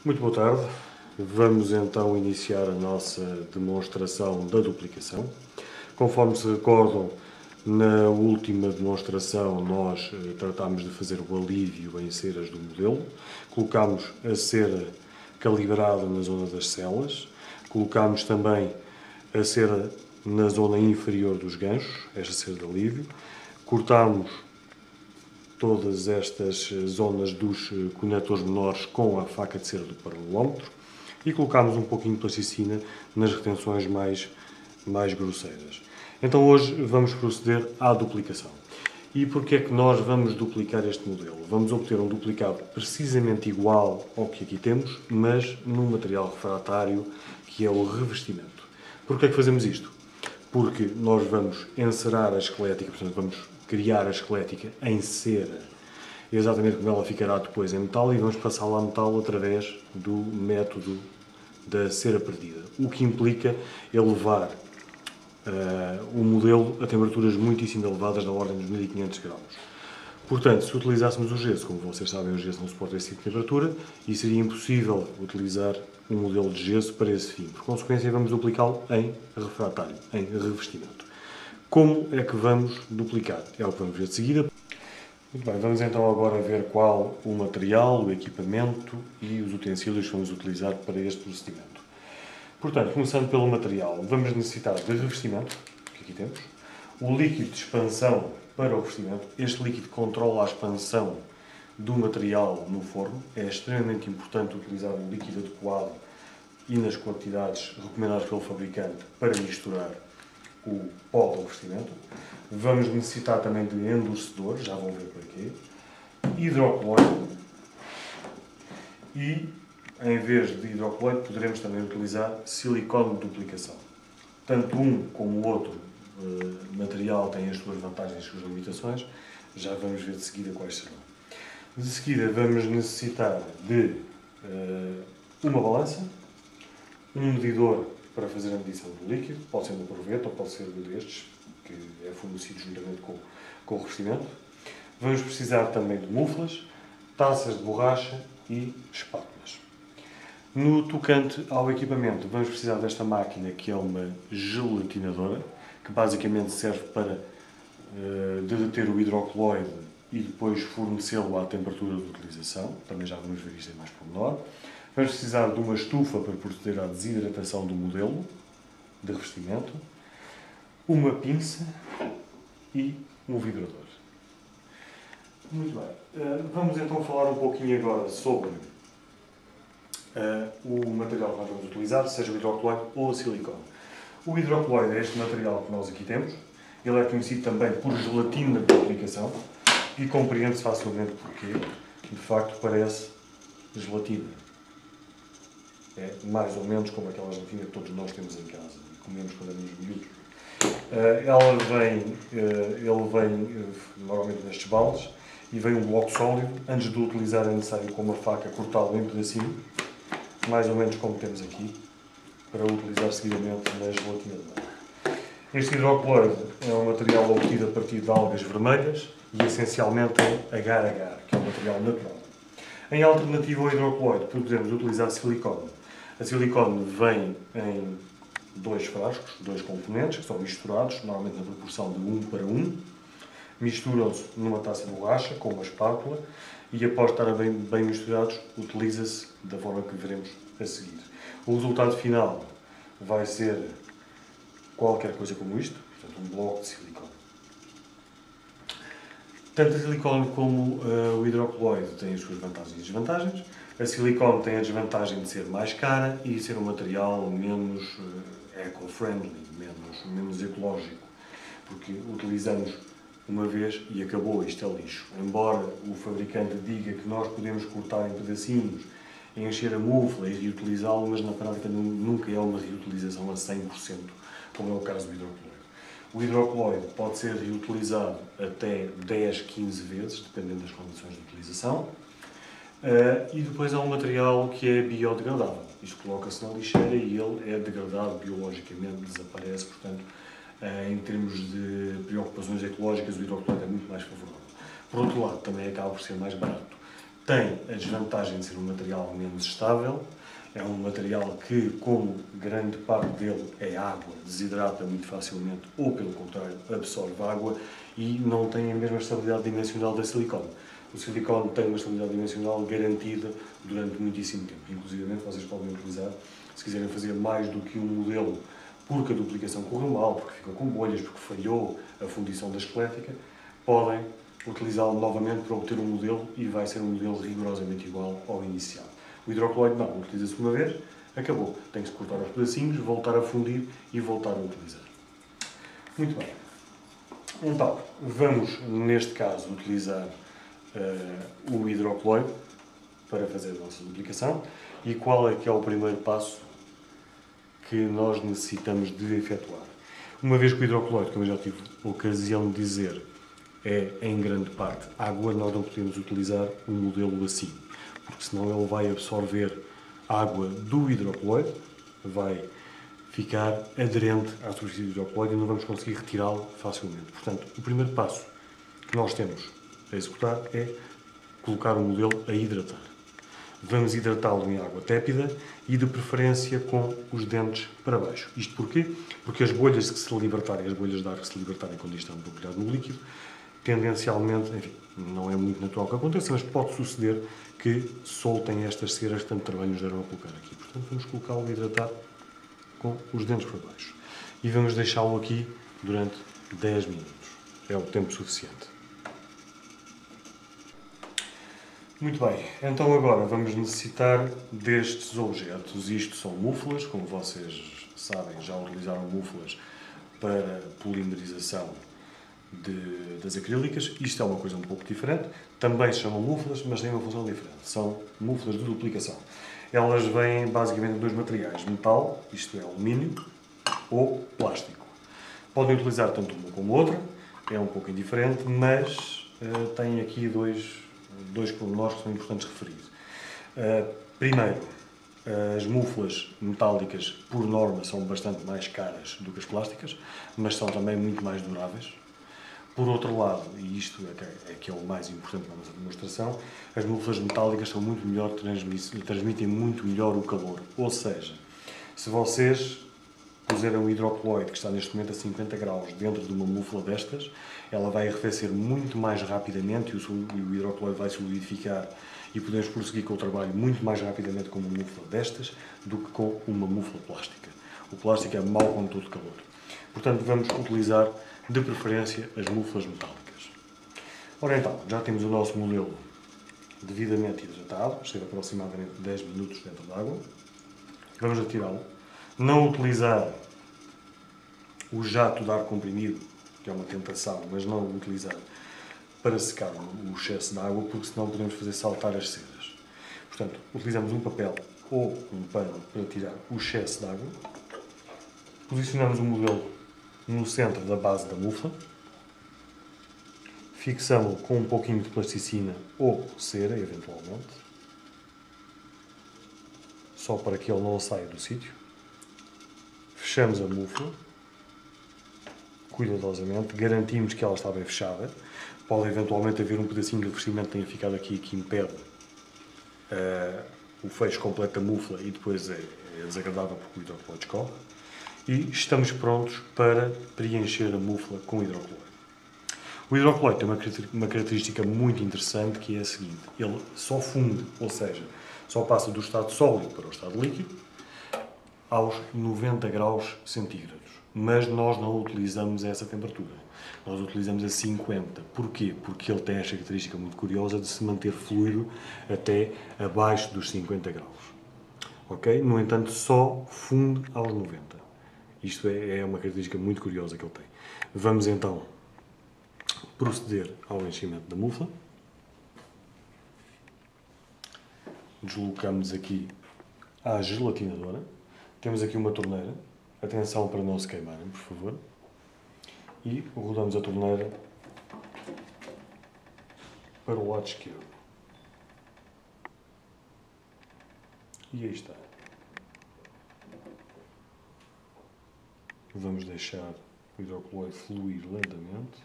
Muito boa tarde. Vamos então iniciar a nossa demonstração da duplicação. Conforme se recordam, na última demonstração nós tratámos de fazer o alívio em ceras do modelo. Colocámos a cera calibrada na zona das celas. Colocámos também a cera na zona inferior dos ganchos, esta cera de alívio. Cortámos todas estas zonas dos conectores menores com a faca de cera do paralelómetro e colocámos um pouquinho de plasticina nas retenções mais grosseiras. Então hoje vamos proceder à duplicação. E porquê é que nós vamos duplicar este modelo? Vamos obter um duplicado precisamente igual ao que aqui temos, mas num material refratário que é o revestimento. Porquê é que fazemos isto? Porque nós vamos encerar a esquelética, portanto vamos criar a esquelética em cera, exatamente como ela ficará depois em metal, e vamos passá-la a metal através do método da cera perdida, o que implica elevar o modelo a temperaturas muitíssimo elevadas, na ordem dos 1500 graus. Portanto, se utilizássemos o gesso, como vocês sabem, o gesso não suporta esse tipo de temperatura e seria impossível utilizar um modelo de gesso para esse fim. Por consequência, vamos duplicá-lo em refratário, em revestimento. Como é que vamos duplicar? É o que vamos ver de seguida. Muito bem, vamos então agora ver qual o material, o equipamento e os utensílios que vamos utilizar para este procedimento. Portanto, começando pelo material, vamos necessitar de revestimento, que aqui temos, o líquido de expansão para o revestimento. Este líquido controla a expansão do material no forno. É extremamente importante utilizar um líquido adequado e nas quantidades recomendadas pelo fabricante para misturar o pó do revestimento. Vamos necessitar também de endurecedor, já vão ver por aqui, hidrocloroide e, em vez de hidrocloroide, poderemos também utilizar silicone de duplicação. Tanto um como o outro material têm as suas vantagens e as suas limitações, já vamos ver de seguida quais serão. De seguida vamos necessitar de uma balança, um medidor para fazer a medição do líquido, pode ser um proveta ou pode ser um destes, que é fornecido juntamente com o revestimento. Vamos precisar também de muflas, taças de borracha e espátulas. No tocante ao equipamento, vamos precisar desta máquina, que é uma gelatinadora, que basicamente serve para derreter o hidrocloroide e depois fornecê-lo à temperatura de utilização. Também já vamos ver isto em mais pormenor. Vamos precisar de uma estufa para proceder à desidratação do modelo de revestimento, uma pinça e um vibrador. Muito bem. Vamos então falar um pouquinho agora sobre o material que nós vamos utilizar, seja o hidrocloroide ou o silicone. O hidrocloroide é este material que nós aqui temos. Ele é conhecido também por gelatina de aplicação e compreende-se facilmente porque, de facto, parece gelatina. É mais ou menos como aquela gelatina que todos nós temos em casa e comemos quando éramos miúdos. Ele vem normalmente nestes baldes e vem um bloco sólido. Antes de o utilizar é necessário com uma faca cortá-lo em pedacinho, mais ou menos como temos aqui, para o utilizar seguidamente na gelatina. Este hidrocloroide é um material obtido a partir de algas vermelhas e essencialmente é agar-agar, que é um material natural. Em alternativa ao hidrocloroide, podemos utilizar silicone. A silicone vem em dois frascos, dois componentes, que são misturados, normalmente na proporção de 1 para 1. Misturam-se numa taça de borracha com uma espátula e, após estarem bem misturados, utiliza-se da forma que veremos a seguir. O resultado final vai ser qualquer coisa como isto, portanto um bloco de silicone. Tanto a silicone como o hidrocloroide têm as suas vantagens e desvantagens. A silicone tem a desvantagem de ser mais cara e ser um material menos eco-friendly, menos ecológico, porque utilizamos uma vez e acabou, isto é lixo. Embora o fabricante diga que nós podemos cortar em pedacinhos, encher a mufla e reutilizá-lo, mas na prática nunca é uma reutilização a 100%, como é o caso do hidrocloroide. O hidrocloroide pode ser reutilizado até 10, 15 vezes, dependendo das condições de utilização. E depois há um material que é biodegradável. Isto coloca-se na lixeira e ele é degradado biologicamente, desaparece. Portanto, em termos de preocupações ecológicas, o hidrocloroide é muito mais favorável. Por outro lado, também acaba por ser mais barato. tem a desvantagem de ser um material menos estável, é um material que, como grande parte dele é água, desidrata muito facilmente ou, pelo contrário, absorve água e não tem a mesma estabilidade dimensional da silicone. O silicone tem uma estabilidade dimensional garantida durante muitíssimo tempo. Inclusive, vocês podem utilizar, se quiserem fazer mais do que um modelo, porque a duplicação correu mal, porque ficou com bolhas, porque falhou a fundição da esquelética, podem utilizá-lo novamente para obter um modelo e vai ser um modelo rigorosamente igual ao inicial. O hidrocloroide não, utiliza-se uma vez, acabou. Tem que se cortar aos pedacinhos, voltar a fundir e voltar a utilizar. Muito bem. Então, vamos, neste caso, utilizar o hidrocloroide para fazer a nossa duplicação. E qual é que é o primeiro passo que nós necessitamos de efetuar? Uma vez que o hidrocloroide, como eu já tive ocasião de dizer, é em grande parte água, nós não podemos utilizar um modelo assim, porque senão ele vai absorver água do hidrocloroide, vai ficar aderente à superfície do hidrocloroide e não vamos conseguir retirá-lo facilmente. Portanto, o primeiro passo que nós temos a executar é colocar o modelo a hidratar. Vamos hidratá-lo em água tépida e, de preferência, com os dentes para baixo. Isto porquê? Porque as bolhas que se libertarem, as bolhas de ar que se libertarem quando isto está mergulhado no líquido, tendencialmente, enfim, não é muito natural que aconteça, mas pode suceder que soltem estas ceras que tanto trabalho nos deram a colocar aqui. Portanto, vamos colocá-lo a hidratar com os dentes para baixo. E vamos deixá-lo aqui durante 10 minutos. É o tempo suficiente. Muito bem, então agora vamos necessitar destes objetos. Isto são muflas, como vocês sabem, já utilizaram muflas para polimerização das acrílicas. Isto é uma coisa um pouco diferente. Também se chamam muflas, mas têm uma função diferente. São muflas de duplicação. Elas vêm basicamente de dois materiais, metal, isto é alumínio, ou plástico. Podem utilizar tanto uma como outra, é um pouco indiferente, mas têm aqui dois pormenores que são importantes referir. Primeiro, as muflas metálicas, por norma, são bastante mais caras do que as plásticas, mas são também muito mais duráveis. Por outro lado, e isto é que é o mais importante na nossa demonstração, as muflas metálicas são muito melhor, transmitem muito melhor o calor. Ou seja, se vocês puserem um hidrocloroide que está neste momento a 50 graus dentro de uma mufla destas, ela vai arrefecer muito mais rapidamente e o hidrocloroide vai solidificar e podemos prosseguir com o trabalho muito mais rapidamente com uma mufla destas do que com uma mufla plástica. O plástico é mau condutor de calor. Portanto, vamos utilizar de preferência as muflas metálicas. Ora então, já temos o nosso modelo devidamente hidratado, esteve aproximadamente 10 minutos dentro da água. Vamos retirá-lo. Não utilizar o jato de ar comprimido, que é uma tentação, mas não utilizar para secar o excesso de água, porque senão podemos fazer saltar as ceras. Portanto, utilizamos um papel ou um pano para tirar o excesso de água. Posicionamos o modelo no centro da base da mufla, fixamos-lo com um pouquinho de plasticina ou cera, eventualmente, só para que ele não saia do sítio. Fechamos a mufla, cuidadosamente, garantimos que ela está bem fechada. Pode eventualmente haver um pedacinho de revestimento que tenha ficado aqui que impede o fecho completo da mufla e depois é desagradável porque o hidrocloroide escorre. E estamos prontos para preencher a mufla com hidrocloroide. O hidrocloroide tem uma característica muito interessante que é a seguinte: ele só funde, ou seja, só passa do estado sólido para o estado líquido aos 90 graus centígrados. Mas nós não utilizamos essa temperatura. Nós utilizamos a 50. Porquê? Porque ele tem esta característica muito curiosa de se manter fluido até abaixo dos 50 graus. Ok? No entanto, só funde aos 90. Isto é uma característica muito curiosa que ele tem. Vamos então proceder ao enchimento da mufla. Deslocamos aqui à gelatinadora. Temos aqui uma torneira. Atenção para não se queimarem, por favor. E rodamos a torneira para o lado esquerdo. E aí está. Vamos deixar o hidrocloroide fluir lentamente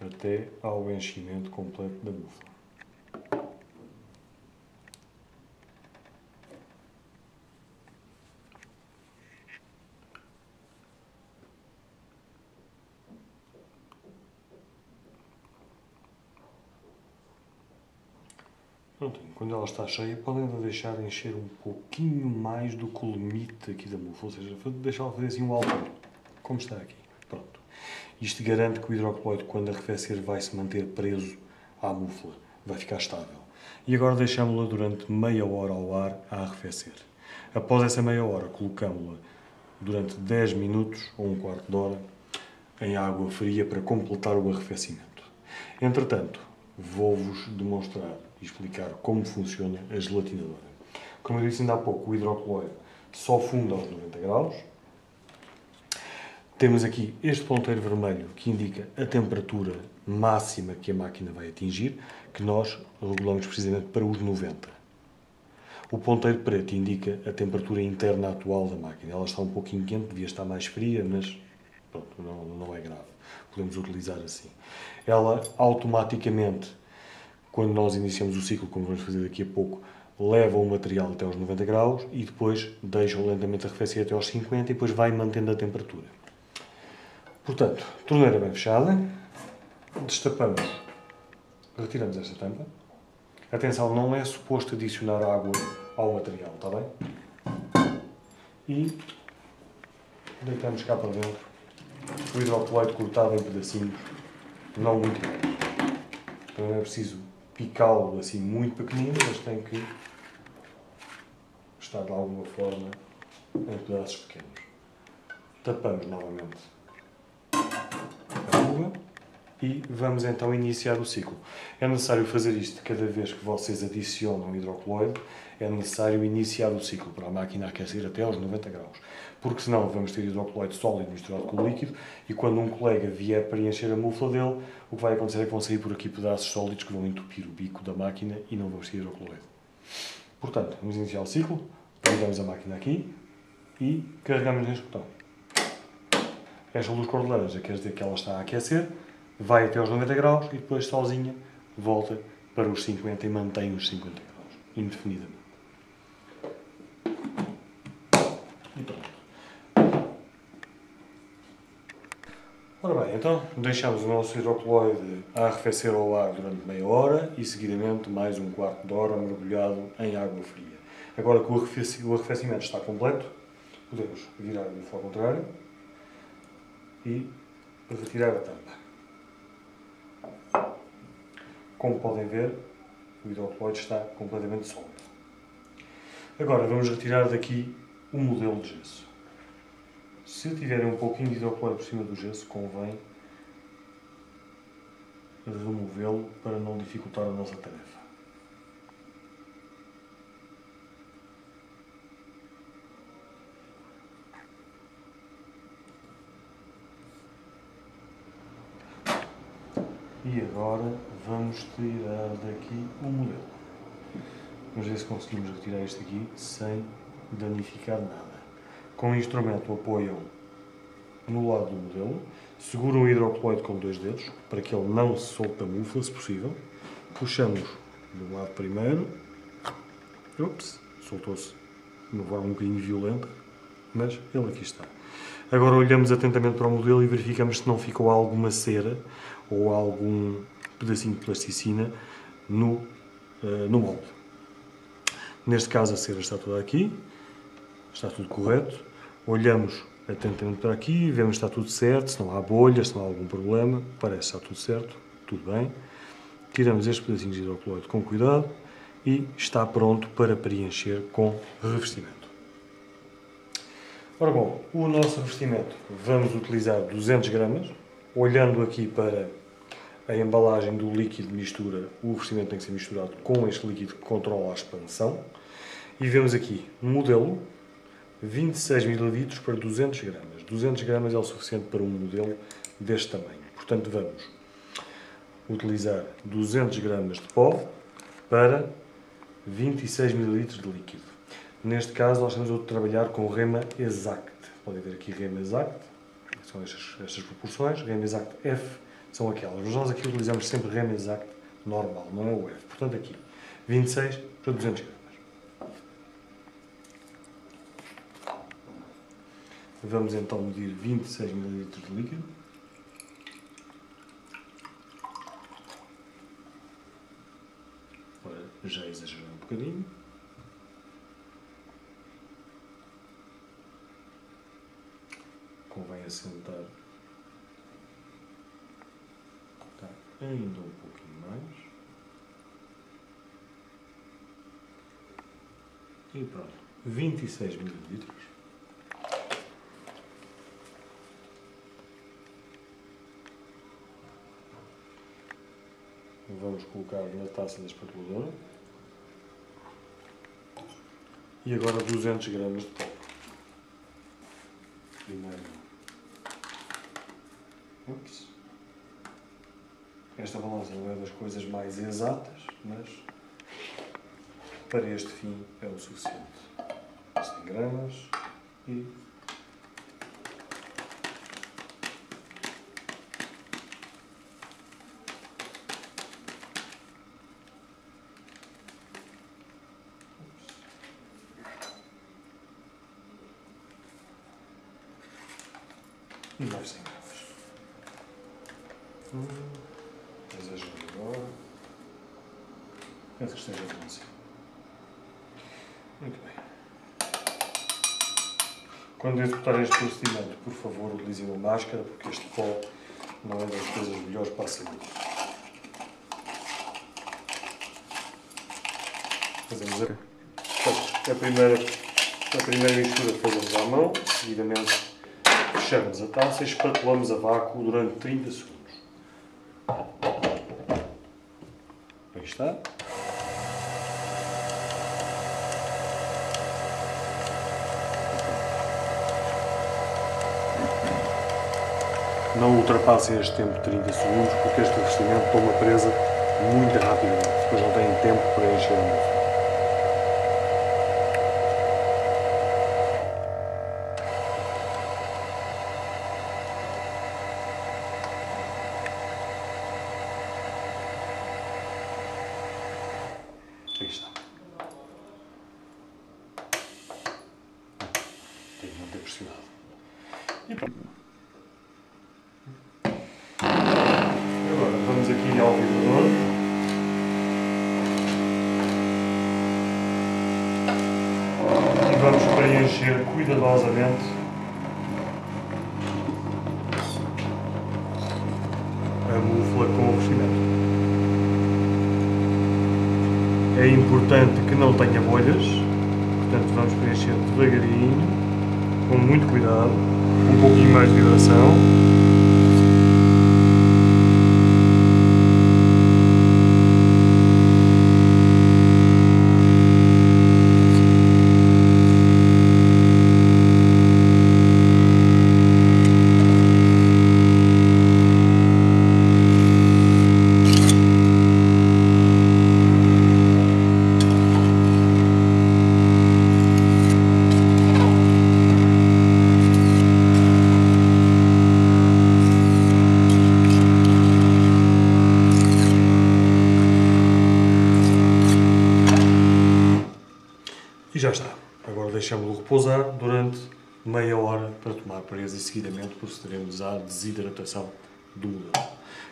até ao enchimento completo da mufla. Pronto, quando ela está cheia, podem deixar encher um pouquinho mais do que o limite aqui da mufla, ou seja, deixá-la fazer assim um alto, como está aqui. Pronto. Isto garante que o hidrocoloide, quando arrefecer, vai se manter preso à mufla, vai ficar estável. E agora deixamos-la durante meia hora ao ar a arrefecer. Após essa meia hora, colocamos-la durante 10 minutos ou um quarto de hora em água fria para completar o arrefecimento. Entretanto, vou-vos demonstrar e explicar como funciona a gelatinadora. Como eu disse ainda há pouco, o hidrocoloide só funde aos 90 graus. Temos aqui este ponteiro vermelho que indica a temperatura máxima que a máquina vai atingir, que nós regulamos precisamente para os 90. O ponteiro preto indica a temperatura interna atual da máquina. Ela está um pouquinho quente, devia estar mais fria, mas pronto, não é grave. Podemos utilizar assim. Ela automaticamente, quando nós iniciamos o ciclo, como vamos fazer daqui a pouco, leva o material até aos 90 graus e depois deixa-o lentamente arrefecer até aos 50 e depois vai mantendo a temperatura. Portanto, torneira bem fechada, destapamos, retiramos esta tampa. Atenção, não é suposto adicionar água ao material, está bem? E deitamos cá para dentro o hidrocoloide cortado em pedacinhos, não muito grandes. Então não é preciso picá-lo assim muito pequenino, mas tem que estar de alguma forma em pedaços pequenos. Tapamos novamente a fuga e vamos então iniciar o ciclo. É necessário fazer isto cada vez que vocês adicionam hidrocoloide, é necessário iniciar o ciclo para a máquina aquecer até aos 90 graus, porque senão vamos ter hidrocoloide sólido misturado com o líquido e quando um colega vier preencher a mufla dele, o que vai acontecer é que vão sair por aqui pedaços sólidos que vão entupir o bico da máquina e não vamos ter hidrocoloide. Portanto, vamos iniciar o ciclo, ligamos a máquina aqui e carregamos neste botão. Esta luz cor de laranja quer dizer que ela está a aquecer, vai até aos 90 graus e depois sozinha volta para os 50 e mantém os 50 graus, indefinidamente. E pronto. Ora bem, então deixamos o nosso hidrocoloide a arrefecer ao ar durante meia hora e seguidamente mais um quarto de hora mergulhado em água fria. Agora que o arrefecimento está completo, podemos virar o bife ao contrário e retirar a tampa. Como podem ver, o hidrocoloide está completamente sólido. Agora vamos retirar daqui o modelo de gesso. Se tiverem um pouquinho de hidrocoloide por cima do gesso, convém removê-lo para não dificultar a nossa tarefa. E agora vamos tirar daqui o modelo. Vamos ver se conseguimos retirar este aqui sem danificar nada. Com o instrumento apoiam no lado do modelo, seguram o hidrocoloide com 2 dedos, para que ele não se solte da mufla, se possível. Puxamos do lado primeiro. Ups, soltou-se de uma forma um bocadinho violenta, mas ele aqui está. Agora olhamos atentamente para o modelo e verificamos se não ficou alguma cera ou algum pedacinho de plasticina no molde. Neste caso a cera está toda aqui, está tudo correto. Olhamos atentamente para aqui, vemos se está tudo certo, se não há bolhas, se não há algum problema, parece que está tudo certo, tudo bem. Tiramos estes pedacinhos de hidrocoloide com cuidado e está pronto para preencher com revestimento. Ora bom, o nosso revestimento vamos utilizar 200 gramas, olhando aqui para a embalagem do líquido de mistura, o revestimento tem que ser misturado com este líquido que controla a expansão. E vemos aqui um modelo, 26 ml para 200 gramas. 200 gramas é o suficiente para um modelo deste tamanho. Portanto, vamos utilizar 200 gramas de pó para 26 ml de líquido. Neste caso, nós estamos a trabalhar com Rema Exact. Podem ver aqui Rema Exact, são estas proporções. Rema Exact F são aquelas. Mas nós aqui utilizamos sempre Rema Exact normal, não é o F. Portanto, aqui 26 para 200 gramas. Vamos então medir 26 ml de líquido. Ora, já exagerou um bocadinho. Convém assentar. Tá, ainda um pouquinho mais. E pronto, 26 ml. Vamos colocar na taça da espatuladora. E agora 200 gramas de pó. Primeiro. Ups. Esta balança não é das coisas mais exatas, mas para este fim é o suficiente. 100 gramas e mais 100 gramas. Exagero agora. Penso que esteja bom assim. Muito bem. Quando executarem este procedimento, por favor, utilizem uma máscara, porque este pó não é das coisas melhores para a saúde. Fazemos a primeira mistura fazemos à mão, seguidamente fechamos a taça e espatulamos a vácuo durante 30 segundos. Aí está. Não ultrapassem este tempo de 30 segundos, porque este revestimento toma presa muito rapidamente. Depois não têm tempo para encher a mesa. Aí está. Tenho que não ter pressionado. E pronto. Agora vamos aqui ao vibrador. E vamos preencher cuidadosamente a mufla com o revestimento. É importante que não tenha bolhas, portanto vamos preencher devagarinho, com muito cuidado, um pouquinho mais de vibração. E já está. Agora deixamos-lo repousar durante meia hora para tomar presa e seguidamente procederemos à desidratação do modelo,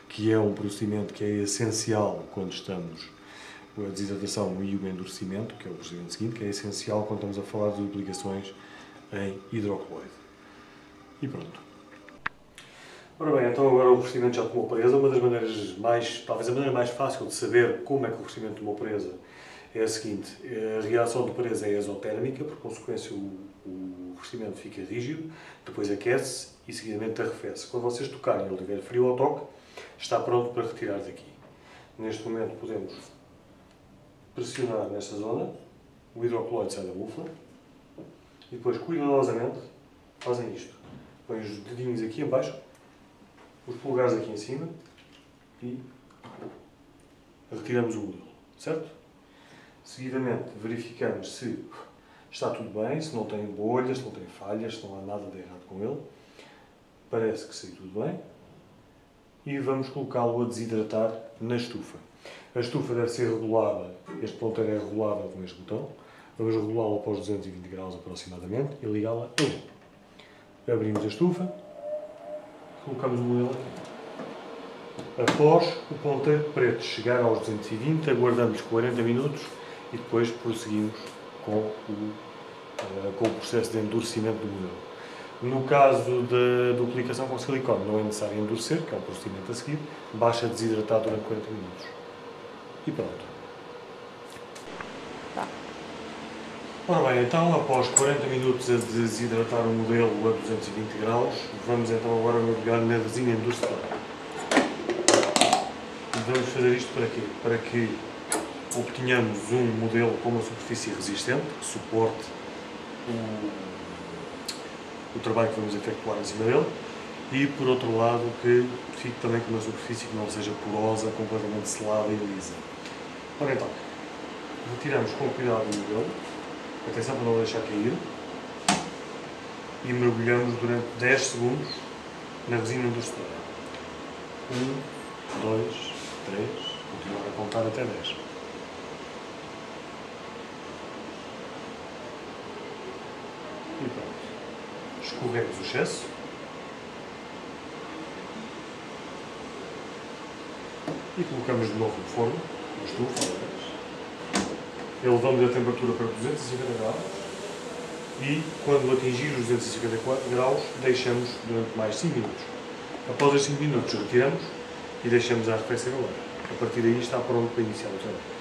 que é um procedimento que é essencial quando estamos, a desidratação e o endurecimento, que é o procedimento seguinte, que é essencial quando estamos a falar de duplicações em hidrocoloide. E pronto. Ora bem, então agora o revestimento já tomou presa. Uma das maneiras mais, talvez a maneira mais fácil de saber como é que o revestimento tomou presa é a seguinte: a reação de presa é exotérmica, por consequência o revestimento fica rígido, depois aquece e seguidamente arrefece. Quando vocês tocarem e ele estiver frio ao toque, está pronto para retirar daqui. Neste momento podemos pressionar nesta zona, o hidrocoloide sai da mufla e depois cuidadosamente fazem isto. Põem os dedinhos aqui em baixo, os polegares aqui em cima e retiramos o modelo, certo? Seguidamente verificamos se está tudo bem, se não tem bolhas, se não tem falhas, se não há nada de errado com ele. Parece que saiu tudo bem. E vamos colocá-lo a desidratar na estufa. A estufa deve ser regulada, este ponteiro é regulável com este botão. Vamos regulá-lo para os 220 graus aproximadamente e ligá-la a 1. Abrimos a estufa, colocamos o modelo aqui. Após o ponteiro preto chegar aos 220, aguardamos 40 minutos e depois prosseguimos com o processo de endurecimento do modelo. No caso da duplicação com silicone, não é necessário endurecer, que é o procedimento a seguir, basta desidratar durante 40 minutos. E pronto. Ora bem, então após 40 minutos a desidratar o modelo a 220 graus, vamos então agora mergulhar na resina endurecedora. Vamos fazer isto para quê? Para que obtenhamos um modelo com uma superfície resistente, que suporte o trabalho que vamos efetuar em cima dele, e por outro lado que fique também com uma superfície que não seja porosa, completamente selada e lisa. Ora então, retiramos com cuidado o modelo, atenção para não deixar cair, e mergulhamos durante 10 segundos na resina endurecedora. 1, 2, 3, continuar a contar até 10. E pronto. Escorremos o excesso. E colocamos de novo no forno, na estufa. Elevamos a temperatura para 250 graus. E quando atingir os 250 graus, deixamos durante mais 5 minutos. Após os 5 minutos, retiramos e deixamos a arrefecer ao ar. A partir daí está pronto para iniciar o trabalho.